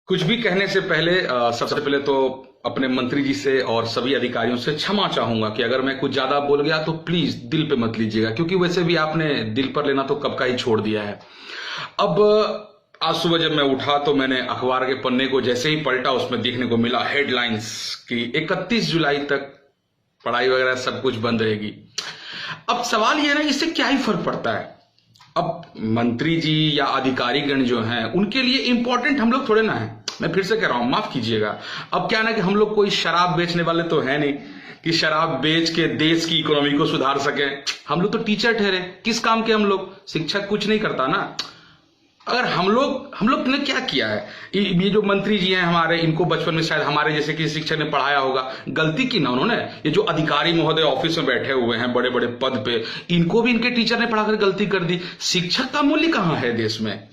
कुछ भी कहने से पहले सबसे पहले तो अपने मंत्री जी से और सभी अधिकारियों से क्षमा चाहूंगा कि अगर मैं कुछ ज्यादा बोल गया तो प्लीज दिल पे मत लीजिएगा, क्योंकि वैसे भी आपने दिल पर लेना तो कब का ही छोड़ दिया है। अब आज सुबह जब मैं उठा तो मैंने अखबार के पन्ने को जैसे ही पलटा, उसमें देखने को मिला हेडलाइंस कि 31 जुलाई तक पढ़ाई वगैरह सब कुछ बंद रहेगी। अब सवाल यह है ना, इससे क्या ही फर्क पड़ता है। अब मंत्री जी या अधिकारीगण जो हैं उनके लिए इंपॉर्टेंट हम लोग थोड़े ना हैं। मैं फिर से कह रहा हूं, माफ कीजिएगा। अब क्या ना कि हम लोग कोई शराब बेचने वाले तो है नहीं कि शराब बेच के देश की इकोनॉमी को सुधार सके। हम लोग तो टीचर ठहरे, किस काम के हम लोग? शिक्षक कुछ नहीं करता ना। अगर हम लोग ने क्या किया है? ये जो मंत्री जी हैं हमारे, इनको बचपन में शायद हमारे जैसे किसी शिक्षक ने पढ़ाया होगा। गलती की ना उन्होंने। ये जो अधिकारी महोदय ऑफिस में बैठे हुए हैं बड़े बड़े पद पे, इनको भी इनके टीचर ने पढ़ाकर गलती कर दी। शिक्षक का मूल्य कहां है देश में?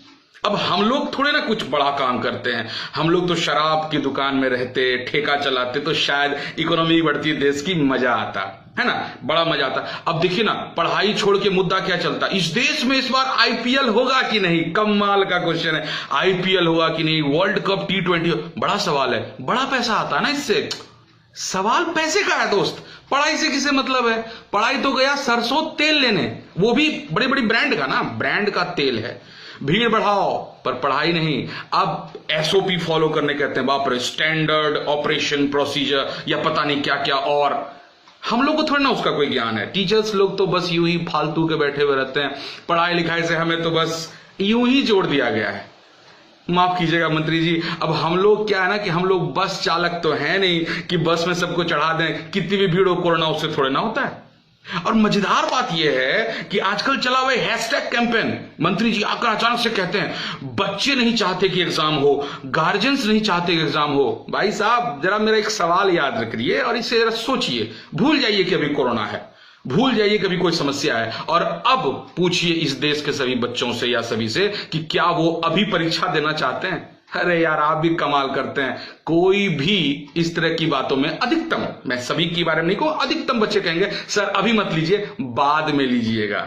अब हम लोग थोड़े ना कुछ बड़ा काम करते हैं। हम लोग तो शराब की दुकान में रहते, ठेका चलाते, तो शायद इकोनॉमी बढ़ती, देश की मजा आता है ना, बड़ा मजा आता। अब देखिए ना, पढ़ाई छोड़ के मुद्दा क्या चलता इस देश में। इस बार आईपीएल होगा कि नहीं? कमाल का क्वेश्चन है। आईपीएल होगा कि नहीं? वर्ल्ड कप T20, बड़ा सवाल है। बड़ा पैसा आता है ना इससे। सवाल पैसे का है दोस्त, पढ़ाई से किसे मतलब है? पढ़ाई तो गया सरसों तेल लेने, वो भी बड़ी बड़ी ब्रांड का ना, ब्रांड का तेल है। भीड़ बढ़ाओ पर पढ़ाई नहीं। अब एसओपी फॉलो करने कहते हैं, बाप रे, स्टैंडर्ड ऑपरेशन प्रोसीजर या पता नहीं क्या क्या। और हम लोग को थोड़ा ना उसका कोई ज्ञान है। टीचर्स लोग तो बस यूं ही फालतू के बैठे हुए रहते हैं। पढ़ाई लिखाई से हमें तो बस यूं ही जोड़ दिया गया है। माफ कीजिएगा मंत्री जी। अब हम लोग क्या है ना कि हम लोग बस चालक तो है नहीं कि बस में सबको चढ़ा दें। कितनी भी भीड़ हो, कोरोना उससे थोड़े ना होता है। और मजेदार बात यह है कि आजकल चला हुआ हैशटैग कैंपेन, मंत्री जी आकर अचानक से कहते हैं बच्चे नहीं चाहते कि एग्जाम हो, गार्जियंस नहीं चाहते कि एग्जाम हो। भाई साहब, जरा मेरा एक सवाल याद रखिए और इसे जरा सोचिए। भूल जाइए कि अभी कोरोना है, भूल जाइए कि अभी कोई समस्या है, और अब पूछिए इस देश के सभी बच्चों से या सभी से कि क्या वो अभी परीक्षा देना चाहते हैं। अरे यार, आप भी कमाल करते हैं। कोई भी इस तरह की बातों में, अधिकतम, मैं सभी के बारे में नहीं कहूं, अधिकतम बच्चे कहेंगे सर अभी मत लीजिए, बाद में लीजिएगा।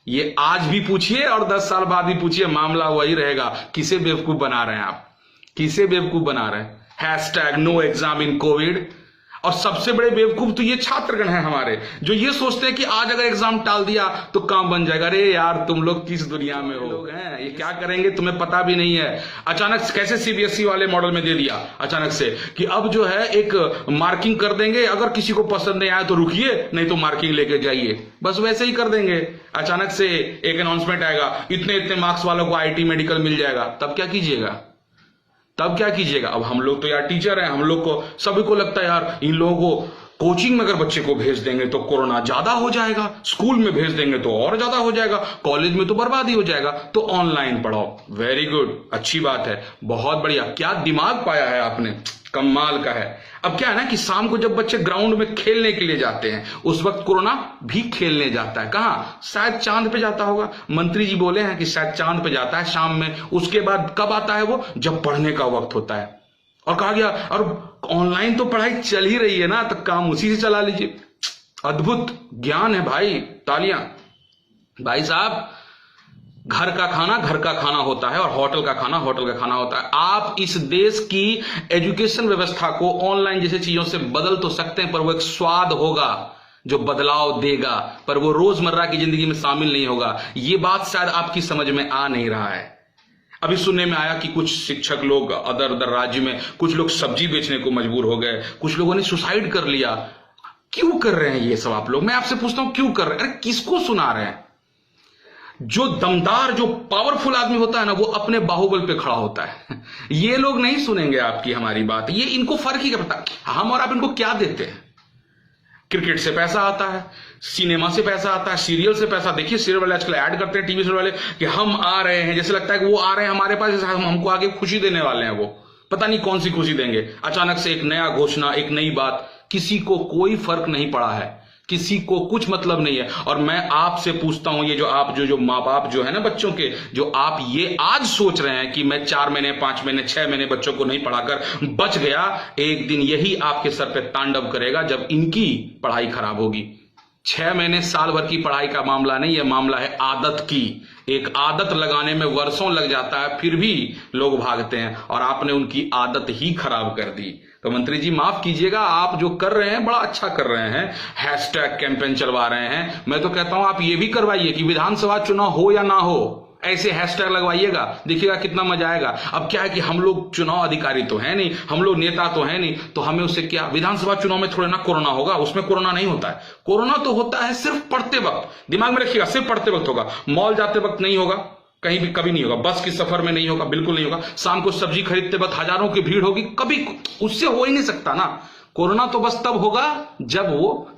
ये आज भी पूछिए और 10 साल बाद भी पूछिए, मामला वही रहेगा। किसे बेवकूफ बना रहे हैं आप? किसे बेवकूफ बना रहे हैं? Hashtag no exam in Covid. और सबसे बड़े बेवकूफ तो ये छात्रगण हैं हमारे, जो ये सोचते हैं कि आज अगर एग्जाम टाल दिया तो काम बन जाएगा। अरे यार, तुम लोग किस दुनिया में हो लोग हैं? ये क्या करेंगे तुम्हें पता भी नहीं है। अचानक कैसे सीबीएसई वाले मॉडल में दे दिया अचानक से कि अब जो है एक मार्किंग कर देंगे, अगर किसी को पसंद नहीं आया तो रुकिए, नहीं तो मार्किंग लेके जाइए। बस वैसे ही कर देंगे। अचानक से एक अनाउंसमेंट आएगा, इतने इतने मार्क्स वालों को आईटी मेडिकल मिल जाएगा। तब क्या कीजिएगा? तब क्या कीजिएगा? अब हम लोग तो यार टीचर हैं, हम लोग को सभी को लगता है यार इन लोगों को कोचिंग में अगर बच्चे को भेज देंगे तो कोरोना ज्यादा हो जाएगा, स्कूल में भेज देंगे तो और ज्यादा हो जाएगा, कॉलेज में तो बर्बादी हो जाएगा, तो ऑनलाइन पढ़ाओ। वेरी गुड, अच्छी बात है, बहुत बढ़िया। क्या दिमाग पाया है आपने, कमाल का है। अब क्या है ना कि शाम को जब बच्चे ग्राउंड में खेलने के लिए जाते हैं, उस वक्त कोरोना भी खेलने जाता है। कहां? शायद चांद पे जाता होगा। मंत्री जी बोले हैं कि शायद चांद पे जाता है शाम में। उसके बाद कब आता है वो? जब पढ़ने का वक्त होता है। और कहा गया और ऑनलाइन तो पढ़ाई चल ही रही है ना, तो काम उसी से चला लीजिए। अद्भुत ज्ञान है भाई, तालियां। भाई साहब, घर का खाना होता है और होटल का खाना होता है। आप इस देश की एजुकेशन व्यवस्था को ऑनलाइन जैसे चीजों से बदल तो सकते हैं, पर वो एक स्वाद होगा जो बदलाव देगा, पर वो रोजमर्रा की जिंदगी में शामिल नहीं होगा। ये बात शायद आपकी समझ में आ नहीं रहा है। अभी सुनने में आया कि कुछ शिक्षक लोग अदर राज्य में, कुछ लोग सब्जी बेचने को मजबूर हो गए, कुछ लोगों ने सुसाइड कर लिया। क्यों कर रहे हैं ये सब आप लोग? मैं आपसे पूछता हूं, क्यों कर रहे हैं? अरे किसको सुना रहे हैं? जो दमदार, जो पावरफुल आदमी होता है ना, वो अपने बाहुबल पे खड़ा होता है। ये लोग नहीं सुनेंगे आपकी हमारी बात। ये इनको फर्क ही क्या पता हम और आप इनको क्या देते हैं। क्रिकेट से पैसा आता है, सिनेमा से पैसा आता है, सीरियल से पैसा। देखिए सीरियल वाले आजकल ऐड करते हैं, टीवी सीरियल वाले, कि हम आ रहे हैं, जैसे लगता है कि वो आ रहे हैं हमारे पास, जैसे हमको आगे खुशी देने वाले हैं। वो पता नहीं कौन सी खुशी देंगे। अचानक से एक नया घोषणा, एक नई बात, किसी को कोई फर्क नहीं पड़ा है, किसी को कुछ मतलब नहीं है। और मैं आपसे पूछता हूं, ये जो आप जो माँ बाप जो है ना बच्चों के, जो आप ये आज सोच रहे हैं कि मैं 4 महीने 5 महीने 6 महीने बच्चों को नहीं पढ़ाकर बच गया, एक दिन यही आपके सर पे तांडव करेगा जब इनकी पढ़ाई खराब होगी। 6 महीने साल भर की पढ़ाई का मामला नहीं, यह मामला है आदत की। एक आदत लगाने में वर्षों लग जाता है, फिर भी लोग भागते हैं, और आपने उनकी आदत ही खराब कर दी। तो मंत्री जी माफ कीजिएगा, आप जो कर रहे हैं बड़ा अच्छा कर रहे हैं, हैशटैग कैंपेन चलवा रहे हैं। मैं तो कहता हूं आप ये भी करवाइए कि विधानसभा चुनाव हो या ना हो, ऐसे हैशटैग लगवाइएगा, देखिएगा कितना मजा आएगा। अब क्या है कि हम लोग चुनाव अधिकारी तो है नहीं, हम लोग नेता तो है नहीं, तो हमें उससे क्या, विधानसभा चुनाव में थोड़े ना कोरोना होगा, उसमें कोरोना नहीं होता है। कोरोना तो होता है सिर्फ पढ़ते वक्त, दिमाग में रखिएगा, सिर्फ पढ़ते वक्त होगा। मॉल जाते वक्त नहीं होगा, कहीं भी कभी नहीं होगा, बस की सफर में नहीं होगा, बिल्कुल नहीं होगा। शाम को सब्जी खरीदते वक्त हजारों की भीड़ होगी, कभी उससे हो ही नहीं सकता ना। कोरोना तो बस तब होगा जब वो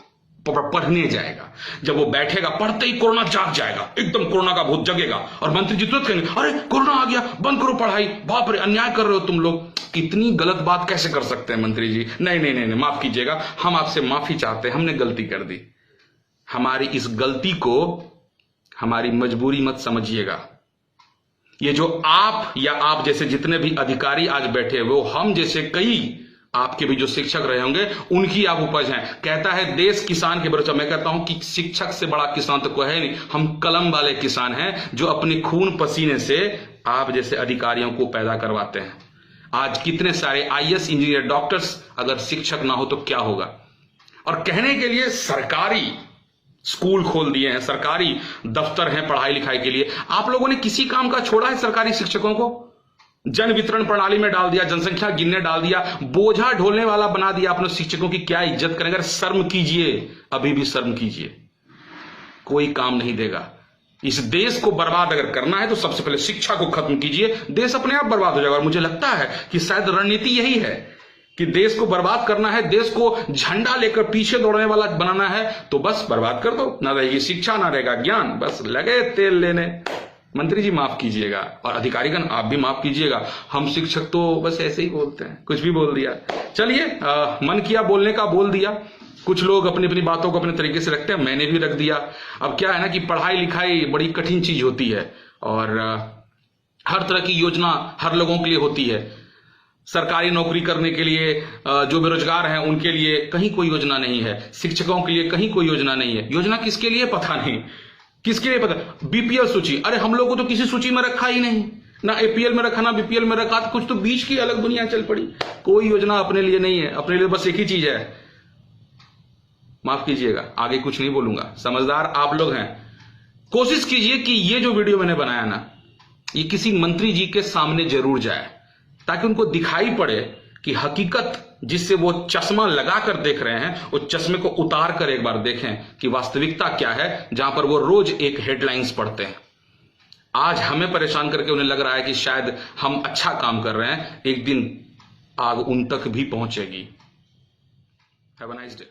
पढ़ने जाएगा, जब वो बैठेगा, पढ़ते ही कोरोना जाग जाएगा, एकदम कोरोना का भूत जगेगा, और मंत्री जी तुरंत कहेंगे अरे कोरोना आ गया, बंद करो पढ़ाई, बाप रे अन्याय कर रहे हो तुम लोग। कितनी गलत बात कैसे कर सकते हैं मंत्री जी? नहीं नहीं नहीं, माफ कीजिएगा, हम आपसे माफी चाहते हैं, हमने गलती कर दी। हमारी इस गलती को हमारी मजबूरी मत समझिएगा। ये जो आप या आप जैसे जितने भी अधिकारी आज बैठे वो हम जैसे कई आपके भी जो शिक्षक रहे होंगे उनकी आप उपज हैं। कहता है देश किसान के बच्चा, मैं कहता हूं कि शिक्षक से बड़ा किसान तो कोई है नहीं। हम कलम वाले किसान हैं जो अपने खून पसीने से आप जैसे अधिकारियों को पैदा करवाते हैं। आज कितने सारे आईएएस, इंजीनियर, डॉक्टर्स, अगर शिक्षक ना हो तो क्या होगा। और कहने के लिए सरकारी स्कूल खोल दिए हैं, सरकारी दफ्तर हैं पढ़ाई लिखाई के लिए। आप लोगों ने किसी काम का छोड़ा है सरकारी शिक्षकों को? जन वितरण प्रणाली में डाल दिया, जनसंख्या गिनने डाल दिया, बोझा ढोलने वाला बना दिया अपने शिक्षकों की। क्या इज्जत करेंगे? अगर शर्म कीजिए, अभी भी शर्म कीजिए, कोई काम नहीं देगा। इस देश को बर्बाद अगर करना है तो सबसे पहले शिक्षा को खत्म कीजिए, देश अपने आप बर्बाद हो जाएगा। और मुझे लगता है कि शायद रणनीति यही है कि देश को बर्बाद करना है, देश को झंडा लेकर पीछे दौड़ने वाला बनाना है, तो बस बर्बाद कर दो। ना रहेगी शिक्षा, ना रहेगा ज्ञान, बस लगे तेल लेने। मंत्री जी माफ कीजिएगा, और अधिकारीगण आप भी माफ कीजिएगा, हम शिक्षक तो बस ऐसे ही बोलते हैं, कुछ भी बोल दिया। चलिए, मन किया बोलने का बोल दिया। कुछ लोग अपनी अपनी बातों को अपने तरीके से रखते हैं, मैंने भी रख दिया। अब क्या है ना कि पढ़ाई लिखाई बड़ी कठिन चीज होती है, और हर तरह की योजना हर लोगों के लिए होती है। सरकारी नौकरी करने के लिए जो बेरोजगार हैं उनके लिए कहीं कोई योजना नहीं है, शिक्षकों के लिए कहीं कोई योजना नहीं है। योजना किसके लिए पता नहीं, किसके लिए पता। बीपीएल सूची, अरे हम लोग को तो किसी सूची में रखा ही नहीं, ना एपीएल में रखा ना बीपीएल में रखा, तो कुछ तो बीच की अलग दुनिया चल पड़ी। कोई योजना अपने लिए नहीं है, अपने लिए बस एक ही चीज है। माफ कीजिएगा, आगे कुछ नहीं बोलूंगा, समझदार आप लोग हैं। कोशिश कीजिए कि ये जो वीडियो मैंने बनाया ना, ये किसी मंत्री जी के सामने जरूर जाए, ताकि उनको दिखाई पड़े कि हकीकत जिससे वो चश्मा लगाकर देख रहे हैं, वो चश्मे को उतार कर एक बार देखें कि वास्तविकता क्या है, जहां पर वो रोज एक हेडलाइंस पढ़ते हैं। आज हमें परेशान करके उन्हें लग रहा है कि शायद हम अच्छा काम कर रहे हैं, एक दिन आग उन तक भी पहुंचेगी। Have a nice day.